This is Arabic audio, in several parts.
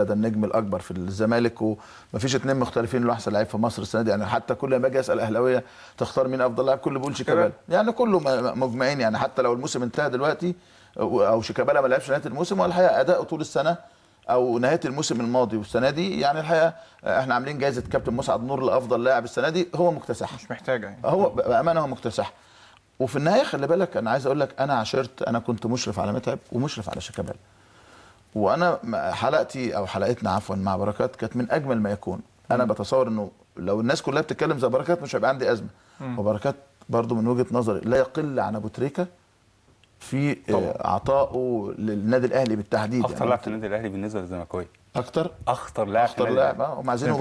ده النجم الاكبر في الزمالك، ومفيش اتنين مختلفين له احسن لعيب في مصر السنه دي. يعني حتى كل ما باجي اسال اهلاويه تختار مين افضل لاعب، كله بيقول شيكابالا. يعني كله مجمعين، يعني حتى لو الموسم انتهى دلوقتي او شيكابالا ما لعبش نهايه الموسم، والحقيقه اداؤه طول السنه او نهايه الموسم الماضي والسنه دي، يعني الحقيقه احنا عاملين جائزه كابتن مسعد نور لافضل لاعب السنه دي، هو مكتسح، مش محتاجه يعني. هو بامانه هو مكتسح. وفي النهايه خلي بالك، انا عايز اقول لك انا عاشرت، انا كنت مشرف على متعب ومشرف على شيكابالا، وانا حلقتي او حلقتنا عفوا مع بركات كانت من اجمل ما يكون. انا بتصور انه لو الناس كلها بتتكلم زي بركات مش هيبقى عندي ازمه. وبركات برضو من وجهه نظري لا يقل عن ابو تريكه في عطائه للنادي الاهلي بالتحديد. اخطر لاعب في النادي الاهلي بالنسبه للزملكاويه، اخطر لاعب هم عايزين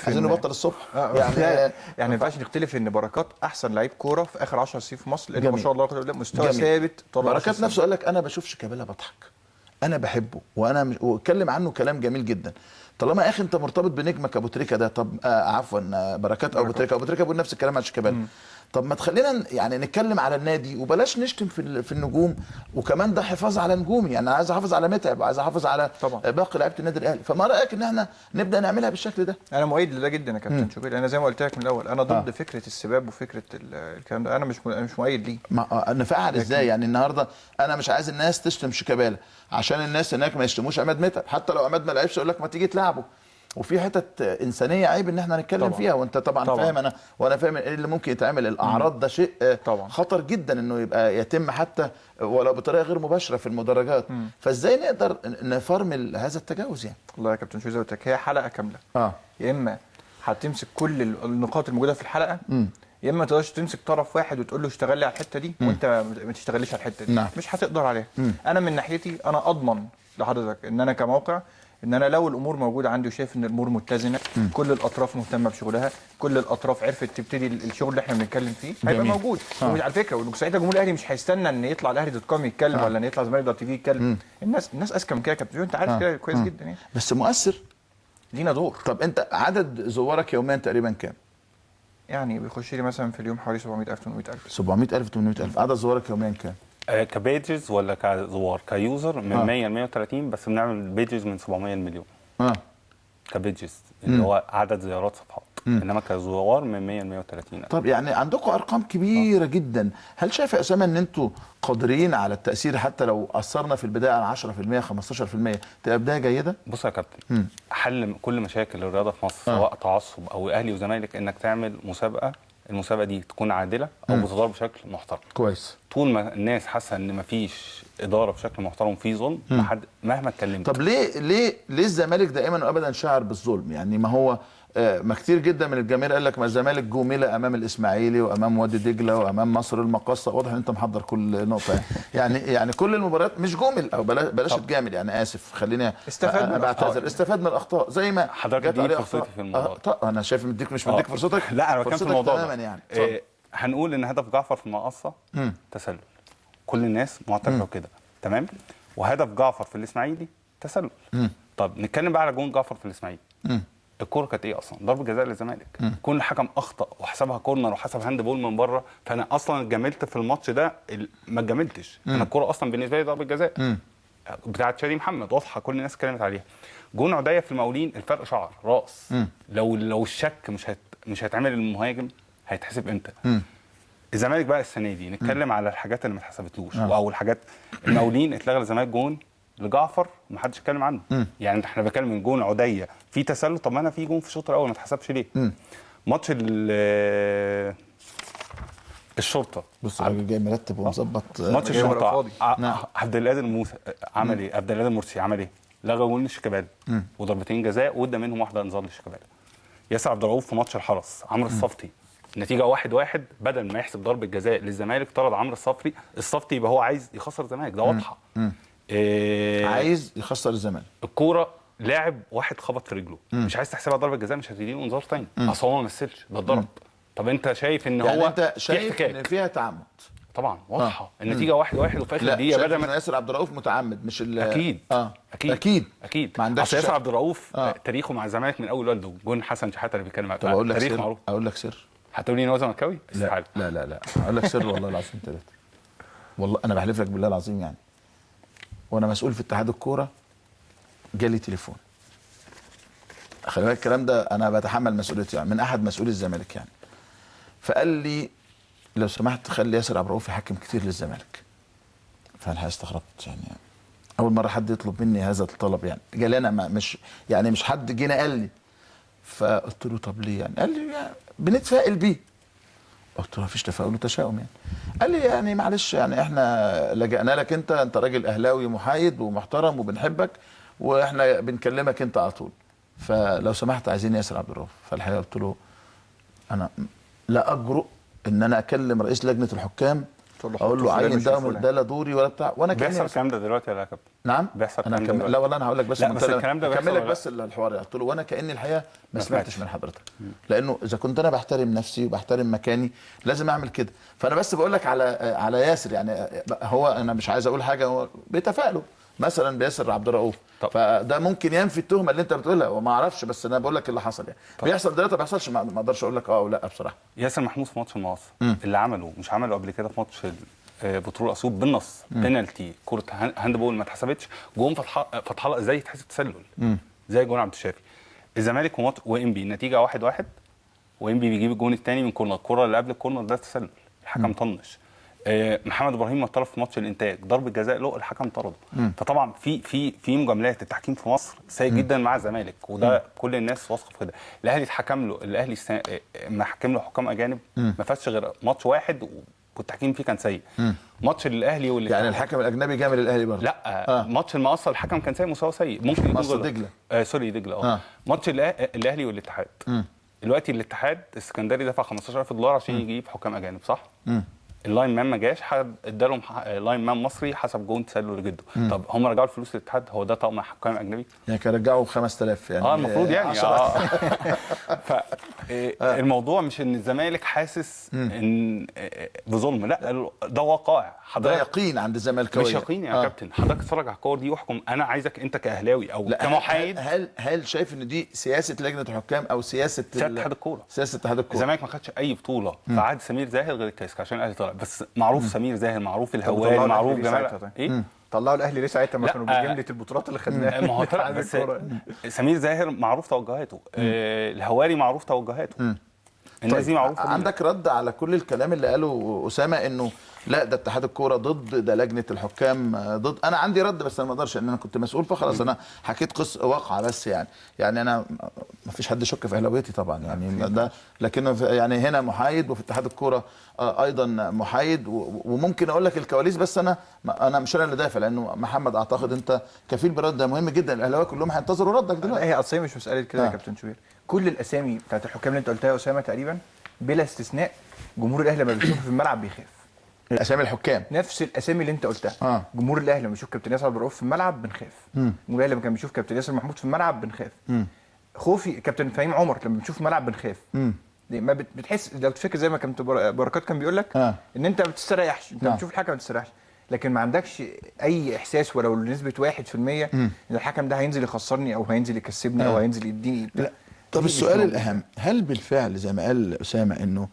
نبطل الصبح يعني ما ينفعش نختلف ان بركات احسن لعيب كوره في اخر 10 سنين في مصر، لان ما شاء الله مستوى ثابت طول. بركات نفسه قال لك انا بشوف شيكابالا بضحك، انا بحبه، وانا واتكلم عنه كلام جميل جدا. طالما يا اخي انت مرتبط بنجمك ابو تريكه ده، طب عفوا بركات او ابو تريكه بيقول نفس الكلام عن شيكابالا. طب ما تخلينا يعني نتكلم على النادي وبلاش نشتم في النجوم، وكمان ده حفاظ على نجومي. يعني عايز احافظ على متعب وعايز احافظ على باقي لعيبه النادي الاهلي. فما رايك ان احنا نبدا نعملها بالشكل ده؟ انا مؤيد لده جدا يا كابتن شوبير. انا زي ما قلت لك من الاول انا ضد فكره السباب وفكره الكلام ده، انا مش مؤيد ليه. نفعل ازاي يعني؟ النهارده انا مش عايز الناس تشتم شيكابالا عشان الناس هناك ما يشتموش عماد متعب، حتى لو عماد ما لعبش يقول لك ما تيجي تلعبه. وفي حتت انسانيه عيب ان احنا نتكلم فيها، وانت طبعا فاهم، وانا فاهم ايه اللي ممكن يتعمل. الاعراض ده شيء خطر جدا انه يبقى يتم حتى ولو بطريقه غير مباشره في المدرجات. فازاي نقدر نفرمل هذا التجاوز يعني؟ والله يا كابتن شوزة قلت لك هي حلقه كامله. يا اما هتمسك كل النقاط الموجوده في الحلقه، يا اما ما تقدرش تمسك طرف واحد وتقول له اشتغل لي على الحته دي وانت ما تشتغليش على الحته دي. مش هتقدر عليها. انا من ناحيتي انا اضمن لحضرتك ان انا كموقع، ان انا لو الامور موجوده عندي وشايف ان الامور متزنه، كل الاطراف مهتمه بشغلها، كل الاطراف عرفت تبتدي الشغل اللي احنا بنتكلم فيه هيبقى موجود. وعلى فكره وساعتها الجمهور الاهلي مش هيستنى ان يطلع الاهلي.com يتكلم ولا ان يطلع زمالك.tv يتكلم. الناس اذكى من كده يا كابتن، انت عارف كده كويس جدا يعني. بس مؤثر، لينا دور. طب انت عدد زوارك يوميا تقريبا كام؟ يعني بيخش لي مثلا في اليوم حوالي 700,000 800,000. 700,000 800,000. عدد زوارك يوميا كام؟ كبيجز ولا كزوار؟ كيوزر من 100 ل 130، بس بنعمل بيجز من 700 لمليون. كبيجز اللي هو عدد زيارات صفحات، انما كزوار من 100 ل 130. طب يعني عندكم ارقام كبيره جدا. هل شايف يا اسامه ان انتوا قادرين على التاثير حتى لو اثرنا في البدايه على 10% 15% تبقى بدايه جيده؟ بص يا كابتن، حل كل مشاكل الرياضه في مصر سواء تعصب او اهلي وزمالك انك تعمل مسابقه، المسابقه دي تكون عادله او بتدار بشكل محترم. كويس. طول ما الناس حاسه ان مفيش اداره بشكل محترم في ظلم، مهما اتكلمت. طب ليه الزمالك دائما وابدا شعر بالظلم؟ يعني ما هو ما كتير جدا من الجماهير قال لك ما الزمالك جومله امام الاسماعيلي وامام وادي دجله وامام مصر المقاصه. واضح ان انت محضر كل نقطه يعني كل المباريات مش جومل، او بلاش تجامل، يعني اسف خليني بعتذر. استفاد من الاخطاء زي ما حضرتك دي فرصتي في الموضوع. انا شايف مش مديك فرصتك. لا انا بتكلم في الموضوع تماما يعني. هنقول ان هدف جعفر في المقاصه تسلل، كل الناس معترفه بكده، تمام. وهدف جعفر في الاسماعيلي تسلل. طب نتكلم بقى على جون جعفر في الاسماعيلي. الكوره كانت ايه اصلا؟ ضربه جزاء للزمالك. كون الحكم اخطا وحسبها كورنر وحسب هاند بول من بره، فانا اصلا اتجاملت في الماتش ده. ما اتجاملتش، انا الكوره اصلا بالنسبه لي ضربه جزاء بتاعت شادي محمد واضحه، كل الناس اتكلمت عليها. جون عديه في المقاولين الفرق شعر راس. لو الشك مش هيتعمل للمهاجم هيتحسب امتى؟ الزمالك بقى السنه دي نتكلم على الحاجات اللي ما اتحسبتلوش. او الحاجات المقاولين اتلغى للزمالك جون لجعفر ومحدش اتكلم عنه. يعني احنا بنتكلم من جون عديه في تسلل، طب ما انا في جون في الشوط الاول ما اتحسبش ليه؟ ماتش الشرطه، بص الراجل جاي مرتب ومظبط. ماتش الشرطه عبد القادر موسى عمل ايه؟ عبد القادر مرسي عمل ايه؟ لغى جول لشيكابالا وضربتين جزاء وادى منهم واحده انذار لشيكابالا. ياسر عبد الرؤوف في ماتش الحرس، عمرو الصفتي النتيجه 1-1، بدل ما يحسب ضربه جزاء للزمالك طرد عمرو الصفتي يبقى هو عايز يخسر الزمالك، ده واضحه. عايز يخسر الزمالك. الكوره لاعب واحد خبط في رجله، مش عايز تحسبها ضربه جزاء، مش هتديله انذار ثاني، اصل هو ما مثلش ده اتضرب. طب انت شايف ان يعني هو انت شايف ان فيها تعمد؟ طبعا واضحه. النتيجه 1-1 وفي اخر دقيقه بدل ما ياسر عبد الرؤوف متعمد مش اكيد. اكيد ما عندكش. اصل ياسر عبد الرؤوف تاريخه مع الزمالك من اول والده، جون حسن شحاته اللي بيتكلم عليه. طب اقول لك سر. هتقول لي ان هو زملكاوي؟ لا اقول لك سر والله العظيم ثلاثه، والله انا بحلف لك بالله العظيم يعني. وانا مسؤول في اتحاد الكوره جالي تليفون خلي بالك الكلام ده انا بتحمل مسؤوليته يعني من احد مسؤولي الزمالك يعني. فقال لي لو سمحت خلي ياسر عبد الرؤوف يحكم كتير للزمالك. فانا استغربت يعني اول مره حد يطلب مني هذا الطلب يعني، جالي انا مش حد جينا قال لي. فقلت له طب ليه يعني؟ قال لي يعني بنتفائل بيه. قلت له مفيش تفاؤل وتشاؤم يعني. قال لي يعني معلش يعني احنا لجأنا لك انت راجل اهلاوي محايد ومحترم وبنحبك واحنا بنكلمك انت على طول، فلو سمحت عايزين ياسر عبد الرؤوف. فالحقيقه قلت له انا لا اجرؤ ان انا اكلم رئيس لجنه الحكام اقول له عين ده لا دوري ولا بتاع. وانا بيحصل الكلام ده دلوقتي ولا يا كابتن؟ نعم بيحصل انا لا والله انا هقول لك بس الكلام ده اكمل لك بس الحوار. قلت له وانا كاني الحقيقه ما سمعتش من حضرتك، لانه اذا كنت انا بحترم نفسي وبحترم مكاني لازم اعمل كده. فانا بس بقول لك على ياسر يعني، هو انا مش عايز اقول حاجه، هو بيتفائلوا مثلا بياسر عبد الرؤوف، فده ممكن ينفي التهمه اللي انت بتقولها وما اعرفش، بس انا بقول لك اللي حصل يعني. بيحصل دلوقتي ما بيحصلش ما اقدرش اقول لك اه او لا بصراحه. ياسر محمود في ماتش المقاصه اللي عمله مش عمله قبل كده في ماتش بطوله اسيوط بالنص، بينالتي كره هاند بول ما اتحسبتش، جون فتح الله ازاي يتحسب تسلل زي جون عبد الشافي. الزمالك وانبي النتيجه 1-1 وانبي بيجيب الجون الثاني من كورنر، الكره اللي قبل الكورنر ده تسلل، الحكم طنش. محمد ابراهيم طرد في ماتش الانتاج ضربه جزاء له، الحكم طرده. فطبعا في مجاملات التحكيم في مصر سيء جدا مع الزمالك، وده كل الناس واثقه في كده. الاهلي اتحكم له، الاهلي ما حكم له حكام اجانب ما فاتش غير ماتش واحد والتحكيم فيه كان سيء. ماتش الاهلي يعني الحكم الاجنبي جامل الاهلي برضه؟ لا ماتش المقصه الحكم كان سيء مستوى سيء، ممكن يكون مقصه دجله سوري دجله ماتش الاهلي والاتحاد. دلوقتي الاتحاد السكندري دفع $15,000 عشان يجيب حكام اجانب صح؟ اللاين مان ما جاش، حد ادالهم لاين مان مصري حسب جون تسلل لجده. طب هم رجعوا الفلوس للاتحاد، هو ده طقم حكام اجنبي؟ يعني كانوا رجعوا 5000 يعني المفروض يعني الموضوع مش ان الزمالك حاسس ان بظلم، لا ده واقع حضرتك، ده يقين عند الزمالكاويه. مش يقين يا كابتن، حضرتك اتفرج على الكور دي واحكم. انا عايزك انت كاهلاوي او كمحايد، هل شايف ان دي سياسه لجنه الحكام او سياسه اتحاد الكوره؟ سياسه اتحاد الكوره. الزمالك ما خدش اي بطوله في عهد سمير زاهر غير الكاس عشان الاهلي طلع، بس معروف سمير زاهر، معروف الهواري، معروف جمال ايه. طلعوا الاهلي ليه ساعتها ما كانوا بجمله البطولات اللي خدناها؟ ما هو طلع بس سمير زاهر معروف توجهاته، الهواري معروف توجهاته، الناس دي معروفه. عندك رد على كل الكلام اللي قاله اسامه انه لا ده اتحاد الكوره ضد، ده لجنه الحكام ضد؟ انا عندي رد بس انا ما اقدرش، ان انا كنت مسؤول فخلاص انا حكيت قصه واقعه بس يعني انا ما فيش حد يشك في اهلاويتي طبعا يعني ده، لكن يعني هنا محايد وفي اتحاد الكوره ايضا محايد، وممكن اقول لك الكواليس بس انا مش انا اللي دافع، لانه محمد اعتقد انت كفيل برد، ده مهم جدا، الاهلاويه كلهم هينتظروا ردك دلوقتي. هي اصلا مش مساله كده يا كابتن شوبير، كل الاسامي بتاعت الحكام اللي انت قلتها يا اسامه تقريبا بلا استثناء جمهور الاهلي لما بيشوفه في الملعب بيخاف. الاسامي الحكام نفس الاسامي اللي انت قلتها. جمهور الاهلي لما بيشوف كابتن ياسر عبد الرؤوف في الملعب بنخاف. جمهور الاهلي لما كان بيشوف كابتن ياسر محمود في الملعب بنخاف. خوفي كابتن فهيم عمر لما بنشوف في الملعب بنخاف. ما بتحس، لو تفكر زي ما كابتن بركات كان بيقول لك ان انت ما بتستريحش، انت بتشوف الحكم ما بتستريحش، لكن ما عندكش اي احساس ولو لنسبه 1% ان الحكم ده هينزل يخسرني او هينزل يكسبني او هينزل يديني. لا. طب السؤال الاهم، هل بالفعل زي ما قال اسامه انه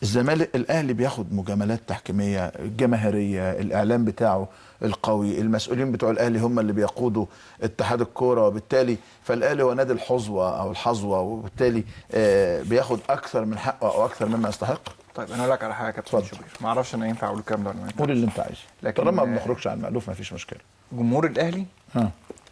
الزمالك الاهلي بياخد مجاملات تحكيميه جماهيريه، الاعلام بتاعه القوي، المسؤولين بتوع الاهلي هم اللي بيقودوا اتحاد الكوره، وبالتالي فالاهلي هو نادي الحظوه او الحظوه، وبالتالي بياخد اكثر من حقه او اكثر مما يستحق؟ طيب انا اقول لك على حاجه يا كابتن شوبير، ما اعرفش انا ينفع اقول الكلام ده ولا ما ينفعش. قول اللي انت عايزه، لكن طالما ما بنخرجش عن المألوف ما فيش مشكله. جمهور الاهلي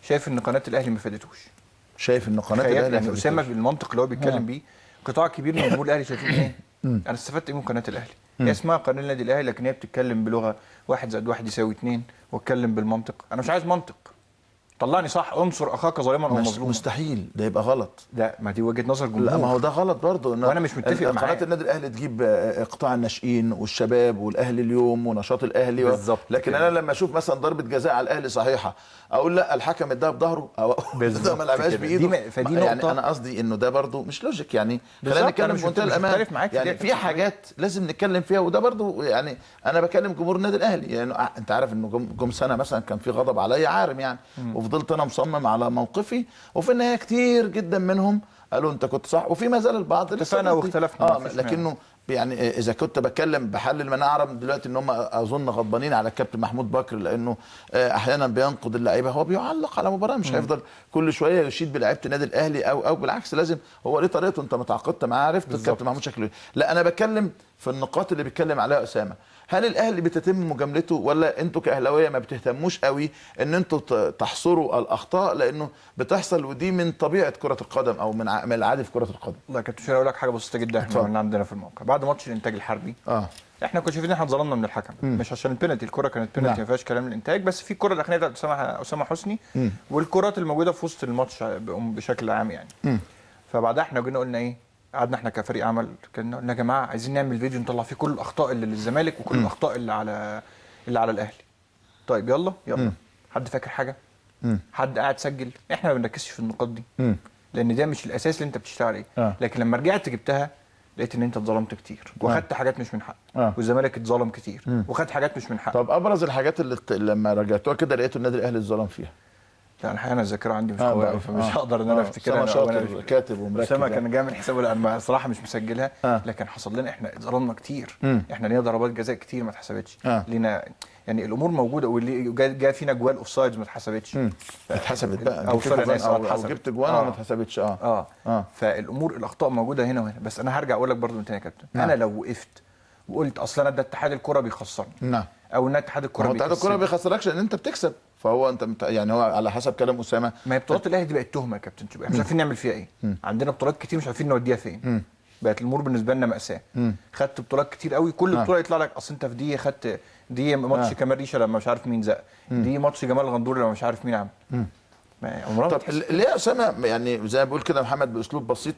شايف ان قناه الاهلي ما فادتوش، شايف ان قناه الاهلي يعني اسامه بالمنطق اللي هو بيتكلم بيه قطاع كبير من جمهور الاهلي شايفين ايه؟ انا استفدت ايه من قناه الاهلي؟ هي اسمها قناه النادي الاهلي لكن هي بتتكلم بلغه 1+1=2 واتكلم بالمنطق. انا مش عايز منطق، طلعني صح، انصر اخاك ظالما او مظلوما. مستحيل، ده يبقى غلط. لا ما دي وجهه نظر جمهور. لا ما هو ده غلط برضه، وانا مش متفق معاه. قناه النادي الاهلي تجيب قطاع الناشئين والشباب والاهلي اليوم ونشاط الاهلي بالظبط لكن انا لما اشوف مثلا ضربه جزاء على الاهلي صحيحه اقول لا الحكم اداها بظهره او ده ما لعبهاش بايده. فدي يعني نقطة. انا قصدي انه ده برضه مش لوجيك يعني. خلينا نتكلم بمنتهى الامان يعني في حاجات لازم نتكلم فيها، وده برضه يعني انا بكلم جمهور النادي الاهلي يعني انت عارف انه جم سنه مثلا كان في غضب عليا عارم يعني وفضلت انا مصمم على موقفي، وفي النهايه كتير جدا منهم قالوا انت كنت صح، وفي ما زال البعض اتفقنا واختلفنا لكنه يعني اذا كنت بتكلم بحلل، ما انا اعرف دلوقتي ان هم اظن غضبانين على الكابتن محمود بكر لانه احيانا بينقد اللعيبه، هو بيعلق على مباراه، مش هيفضل كل شويه يشيد بلعيبه النادي الاهلي او بالعكس، لازم هو ليه طريقته، انت متعاقدت معاه عرفت الكابتن محمود شكله ايه. لا انا بتكلم في النقاط اللي بيتكلم عليها اسامه، هل الاهلي بتتم مجاملته ولا انتوا كاهلاويه ما بتهتموش قوي ان انتوا تحصروا الاخطاء لانه بتحصل، ودي من طبيعه كره القدم او من العادي في كره القدم. والله كنت شايف اقول لك حاجه بسيطه جدا احنا عملناها عندنا في الموقع بعد ماتش الانتاج الحربي. احنا كنا شايفين ان احنا اتظلمنا من الحكم، مش عشان البينالتي، الكره كانت بينالتي ما فيهاش كلام الانتاج، بس في الكره الاخرانيه بتاعت اسامه حسني والكرات الموجوده في وسط الماتش بشكل عام يعني. فبعدها احنا جينا قلنا ايه، قعدنا احنا كفريق عمل كنا قلنا يا جماعه عايزين نعمل فيديو نطلع فيه كل الاخطاء اللي للزمالك وكل الاخطاء اللي على الاهلي. طيب يلا حد فاكر حاجه؟ حد قاعد سجل؟ احنا ما بنركزش في النقاط دي لان ده مش الاساس اللي انت بتشتغل عليه. لكن لما رجعت جبتها لقيت ان انت اتظلمت كتير واخدت حاجات مش من حقك، والزمالك اتظلم كتير وخد حاجات مش من حقك. طب ابرز الحاجات اللي لما رجعتوها كده لقيتوا النادي الاهلي اتظلم فيها؟ لا الحقيقه انا الذاكره عندي مش قويه قوي فمش هقدر ان انا افتكرها. شاطر كاتب ومركز. اسامه كان جاي من حسابه، انا صراحه مش مسجلها لكن حصل لنا احنا اتظلمنا كتير. احنا لينا ضربات جزاء كتير ما اتحسبتش لينا، يعني الامور موجوده، واللي جاء فينا جوال اوف سايدز ما اتحسبتش. اتحسبت بقى او جبت جوان وما اتحسبتش. فالامور الاخطاء موجوده هنا وهنا. بس انا هرجع اقول لك برضو من تاني يا كابتن، انا لو وقفت وقلت اصل انا ده اتحاد الكره بيخسرني او ان اتحاد الكره بيخسرني، اتحاد الكره بيخسركش لان انت بتكسب، فهو انت يعني هو على حسب كلام اسامه. ما هي بطولات الاهلي دي بقت تهمه يا كابتن، مش عارفين نعمل فيها ايه. عندنا بطولات كتير مش عارفين نوديها فين. بقت الامور بالنسبه لنا ماساه. خدت بطولات كتير قوي، كل بطوله يطلع لك اصل انت في دي خدت دي ماتش كمال ريشه لما مش عارف مين زق، دي ماتش جمال غندور لما مش عارف مين عمل. طب ليه يا اسامه يعني زي ما بقول كده محمد باسلوب بسيط،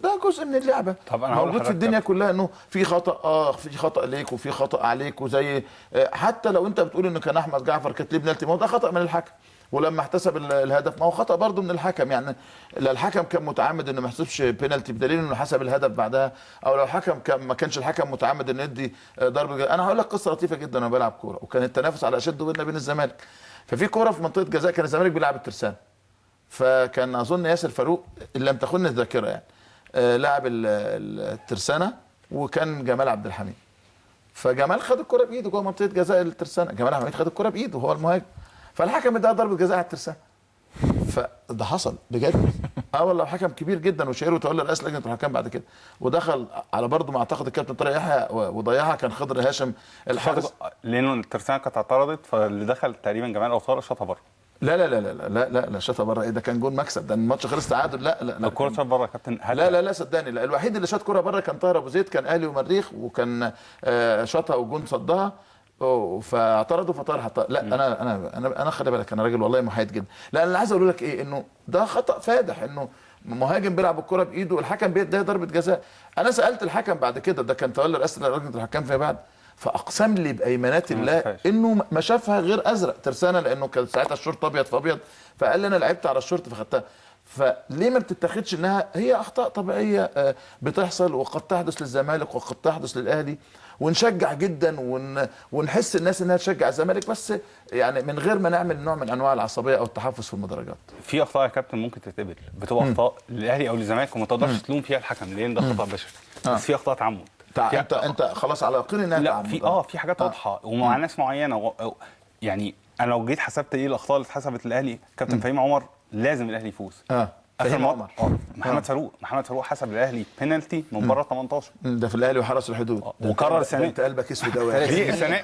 ده جزء من اللعبه موجود في الدنيا كلها، انه في خطا في خطا ليك وفي خطا عليك، وزي حتى لو انت بتقول انه كان احمد جعفر كانت ليه بنالتي، ما هو ده خطا من الحكم، ولما احتسب الهدف ما هو خطا برضه من الحكم. يعني لا الحكم كان متعمد انه ما يحسبش بينالتي بدليل انه حسب الهدف بعدها، او لو الحكم ما كانش الحكم متعمد انه يدي ضربه جزاء. انا هقول لك قصه لطيفه جدا، وانا بلعب كوره وكان التنافس على اشد بيننا وبين الزمالك، ففي كوره في منطقه جزاء كان الزمالك بيلعب الترسانه، فكان اظن ياسر فاروق ان لم تخن الذاكره يعني لاعب الترسانه، وكان جمال عبد الحميد، فجمال خد الكره بايده جوه منطقه جزاء الترسانه، جمال عبد الحميد خد الكره بايده وهو المهاجم، فالحكم ادى ضربه جزاء على الترسانه. فده حصل بجد. والله حكم كبير جدا وشهير وتولى رئاسه لجنه الحكام بعد كده، ودخل على برضه ما اعتقد الكابتن طارق يحيى وضيعها، كان خضر هاشم الحارس، لانه الترسانه كانت اعترضت، فاللي دخل تقريبا جمال او طارق شاطها بره. لا لا لا لا لا لا لا شاطها بره ايه، ده كان جون مكسب، ده الماتش خلص تعادل. لا لا لا الكوره شاط بره يا كابتن. لا لا لا صدقني، لا الوحيد اللي شاط كوره بره كان طاهر ابو زيد، كان اهلي ومريخ، وكان شاطها وجون صدها فاعترضوا فطار حطها. لا انا خلي بالك انا راجل والله محايد جدا. لا انا اللي عايز اقول لك ايه، انه ده خطا فادح، انه مهاجم بيلعب الكره بايده والحكم بيديها ضربه جزاء. انا سالت الحكم بعد كده، ده كان تولى رئاسه لجنه الحكام فيما بعد، فاقسم لي بايمانات الله انه ما شافها غير ازرق ترسانه، لانه كان ساعتها الشورت ابيض في ابيض، فقال لي انا لعبت على الشورت فخدتها. فليه ما بتتاخدش انها هي اخطاء طبيعيه بتحصل وقد تحدث للزمالك وقد تحدث للاهلي، ونشجع جدا ونحس الناس انها تشجع الزمالك، بس يعني من غير ما نعمل نوع من انواع العصبيه او التحفظ في المدرجات. في اخطاء يا كابتن ممكن تتقبل، بتبقى اخطاء للاهلي او للزمالك وما تقدرش تلوم فيها الحكم لان ده خطا بشري، بس في اخطاء تعمد. انت خلاص على يقين انها تعمد. لا في حاجات واضحه ومع ناس معينه يعني انا لو جيت حسبت ايه الاخطاء اللي اتحسبت للاهلي، كابتن فهيم عمر لازم الاهلي يفوز. فهيم عمر محمد فاروق حسب الاهلي بينالتي من بره 18 ده في الاهلي وحرس الحدود، وقرر السنه انت قلبك اسود قوي السنه